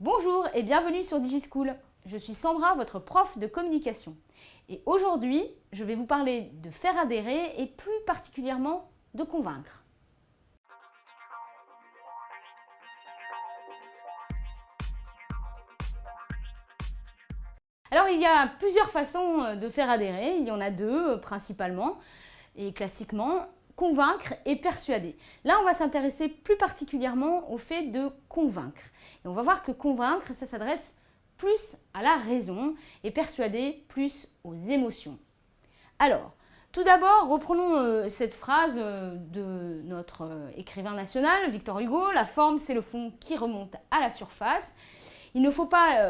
Bonjour et bienvenue sur DigiSchool. Je suis Sandra, votre prof de communication. Et aujourd'hui, je vais vous parler de faire adhérer et plus particulièrement de convaincre. Alors, il y a plusieurs façons de faire adhérer. Il y en a deux principalement et classiquement, convaincre et persuader. Là, on va s'intéresser plus particulièrement au fait de convaincre. Et on va voir que convaincre, ça s'adresse plus à la raison et persuader plus aux émotions. Alors, tout d'abord, reprenons cette phrase de notre écrivain national, Victor Hugo, « La forme, c'est le fond qui remonte à la surface ». Il ne faut pas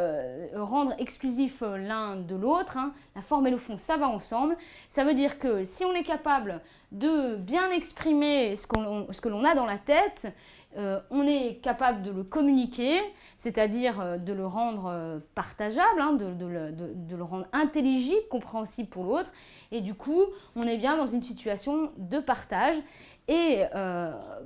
rendre exclusif l'un de l'autre. La forme et le fond, ça va ensemble. Ça veut dire que si on est capable de bien exprimer ce que l'on a dans la tête, on est capable de le communiquer, c'est-à-dire de le rendre partageable, de le rendre intelligible, compréhensible pour l'autre. Et du coup, on est bien dans une situation de partage. Et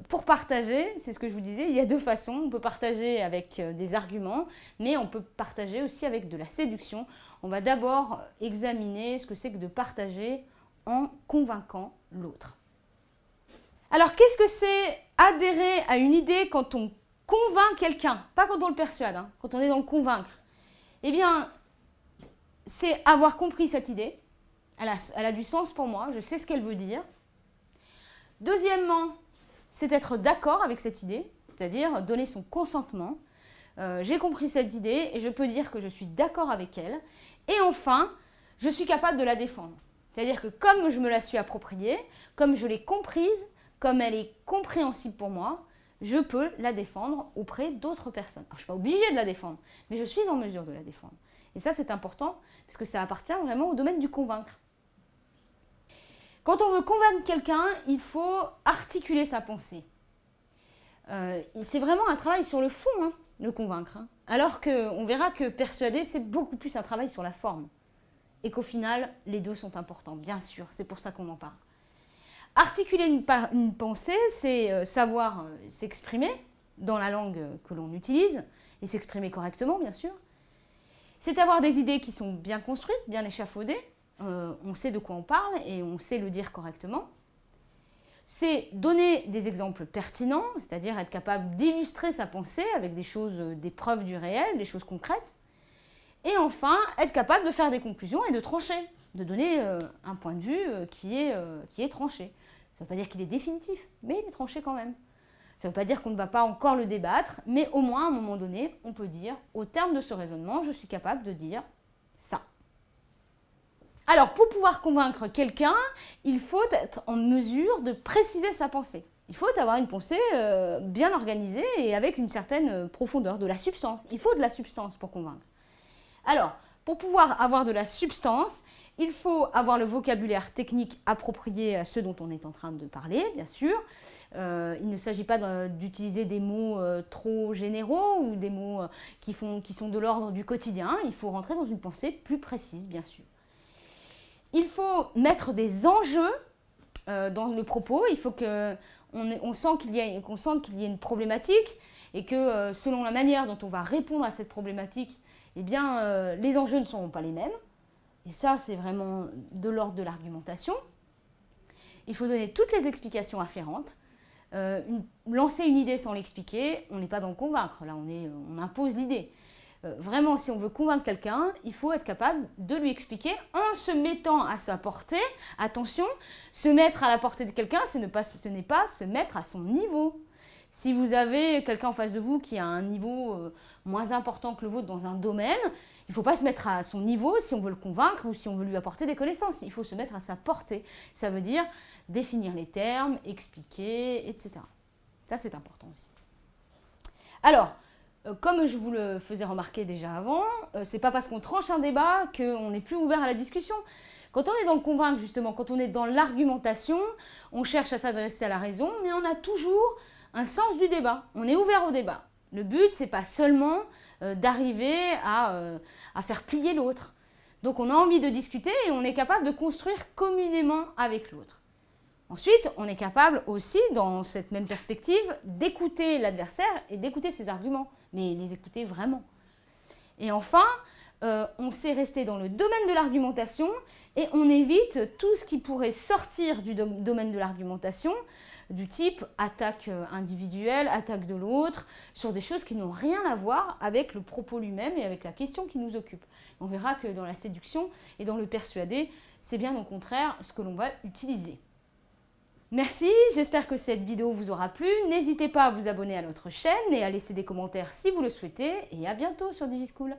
pour partager, c'est ce que je vous disais, il y a deux façons. On peut partager avec des arguments, mais on peut partager aussi avec de la séduction. On va d'abord examiner ce que c'est que de partager en convainquant l'autre. Alors, qu'est-ce que c'est adhérer à une idée quand on convainc quelqu'un? Pas quand on le persuade, quand on est dans le convaincre. Eh bien, c'est avoir compris cette idée. Elle a du sens pour moi, je sais ce qu'elle veut dire. Deuxièmement, c'est être d'accord avec cette idée, c'est-à-dire donner son consentement. J'ai compris cette idée et je peux dire que je suis d'accord avec elle. Et enfin, je suis capable de la défendre. C'est-à-dire que comme je me la suis appropriée, comme je l'ai comprise, comme elle est compréhensible pour moi, je peux la défendre auprès d'autres personnes. Alors, je ne suis pas obligée de la défendre, mais je suis en mesure de la défendre. Et ça, c'est important, parce que ça appartient vraiment au domaine du convaincre. Quand on veut convaincre quelqu'un, il faut articuler sa pensée. C'est vraiment un travail sur le fond, le convaincre. Alors qu'on verra que persuader, c'est beaucoup plus un travail sur la forme. Et qu'au final, les deux sont importants, bien sûr. C'est pour ça qu'on en parle. Articuler une pensée, c'est savoir s'exprimer dans la langue que l'on utilise, et s'exprimer correctement, bien sûr. C'est avoir des idées qui sont bien construites, bien échafaudées. On sait de quoi on parle et on sait le dire correctement. C'est donner des exemples pertinents, c'est-à-dire être capable d'illustrer sa pensée avec des choses, des preuves du réel, des choses concrètes. Et enfin, être capable de faire des conclusions et de trancher, de donner un point de vue qui est tranché. Ça ne veut pas dire qu'il est définitif, mais il est tranché quand même. Ça ne veut pas dire qu'on ne va pas encore le débattre, mais au moins à un moment donné, on peut dire, au terme de ce raisonnement, je suis capable de dire ça. Alors, pour pouvoir convaincre quelqu'un, il faut être en mesure de préciser sa pensée. Il faut avoir une pensée bien organisée et avec une certaine profondeur, de la substance. Il faut de la substance pour convaincre. Alors, pour pouvoir avoir de la substance, il faut avoir le vocabulaire technique approprié à ce dont on est en train de parler, bien sûr. Il ne s'agit pas d'utiliser des mots trop généraux ou des mots qui sont de l'ordre du quotidien. Il faut rentrer dans une pensée plus précise, bien sûr. Il faut mettre des enjeux dans le propos. Il faut qu'on sente qu'il y ait une problématique et que selon la manière dont on va répondre à cette problématique, eh bien, les enjeux ne seront pas les mêmes. Et ça, c'est vraiment de l'ordre de l'argumentation. Il faut donner toutes les explications afférentes. Lancer une idée sans l'expliquer, on n'est pas dans le convaincre. Là, on impose l'idée. Vraiment, si on veut convaincre quelqu'un, il faut être capable de lui expliquer en se mettant à sa portée. Attention, se mettre à la portée de quelqu'un, ce n'est pas se mettre à son niveau. Si vous avez quelqu'un en face de vous qui a un niveau moins important que le vôtre dans un domaine, il ne faut pas se mettre à son niveau si on veut le convaincre ou si on veut lui apporter des connaissances. Il faut se mettre à sa portée. Ça veut dire définir les termes, expliquer, etc. Ça, c'est important aussi. Alors, comme je vous le faisais remarquer déjà avant, c'est pas parce qu'on tranche un débat qu'on n'est plus ouvert à la discussion. Quand on est dans le convaincre, justement, quand on est dans l'argumentation, on cherche à s'adresser à la raison, mais on a toujours un sens du débat. On est ouvert au débat. Le but, c'est pas seulement d'arriver à faire plier l'autre. Donc on a envie de discuter et on est capable de construire communément avec l'autre. Ensuite, on est capable aussi, dans cette même perspective, d'écouter l'adversaire et d'écouter ses arguments, mais les écouter vraiment. Et enfin, on sait rester dans le domaine de l'argumentation et on évite tout ce qui pourrait sortir du domaine de l'argumentation, du type attaque individuelle, attaque de l'autre, sur des choses qui n'ont rien à voir avec le propos lui-même et avec la question qui nous occupe. On verra que dans la séduction et dans le persuader, c'est bien au contraire ce que l'on va utiliser. Merci, j'espère que cette vidéo vous aura plu. N'hésitez pas à vous abonner à notre chaîne et à laisser des commentaires si vous le souhaitez. Et à bientôt sur DigiSchool.